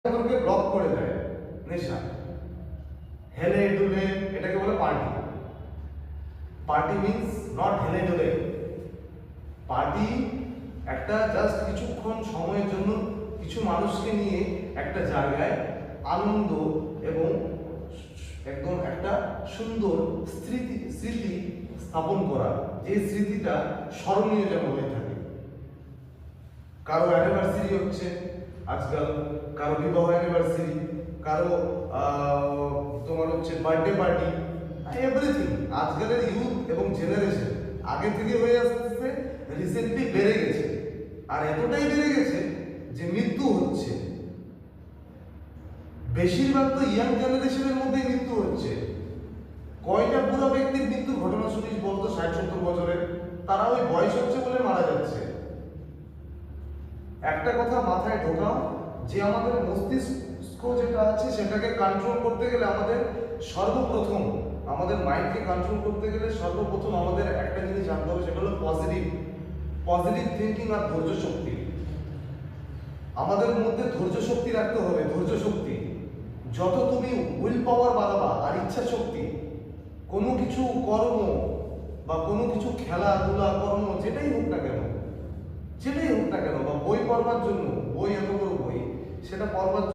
তোকে ব্লক করে দেয় নেশা, হেলে ডুলে, এটাকে বলে পার্টি। পার্টি মিন্স নট হেলে ডুলে। পার্টি একটা জাস্ট কিছুক্ষণ সময়ের জন্য কিছু মানুষকে নিয়ে একটা জায়গায় আনন্দ এবং একদম একটা সুন্দর স্মৃতি স্থাপন করা, যে স্মৃতিটা স্মরণীয় যেন হয়ে থাকে। কারো অ্যানিভার্সারি হচ্ছে আজকাল, কারো বিবাহ অ্যানিভার্সারি, কারো তোমার হচ্ছে বার্থডে পার্টি, এভরিথিং। আজকালের ইউথ এবং জেনারেশন আগে থেকে হয়ে আসতেছে, রিসেন্টলি বেড়ে গেছে, আর এতটাই বেড়ে গেছে যে মৃত্যু হচ্ছে। বেশিরভাগ তো ইয়াং জেনারেশনের মধ্যে মৃত্যু হচ্ছে। কয়টা বুড়া ব্যক্তির মৃত্যুর ঘটনা শুনিস বলতো 60-70 বছরের? তারা ওই বয়স হচ্ছে বলে মারা যাচ্ছে। একটা কথা মাথায় ঢোকাও, যে আমাদের মস্তিষ্ক যেটা আছে সেটাকে কন্ট্রোল করতে গেলে আমাদের সর্বপ্রথম, আমাদের মাইন্ডকে কন্ট্রোল করতে গেলে সর্বপ্রথম আমাদের একটা জিনিস জানতে হবে, সেটা হলো পজিটিভ থিঙ্কিং আর ধৈর্য শক্তি। আমাদের মধ্যে ধৈর্য শক্তি রাখতে হবে, ধৈর্য শক্তি। যত তুমি উইল পাওয়ার বাড়াবা আর ইচ্ছা শক্তি, কোনো কিছু কর্ম বা কোনো কিছু খেলাধুলা কর্ম যেটাই হোক না কেন, বা বই পড়বার জন্য, বই এত বড় বই, সেটা পড়বার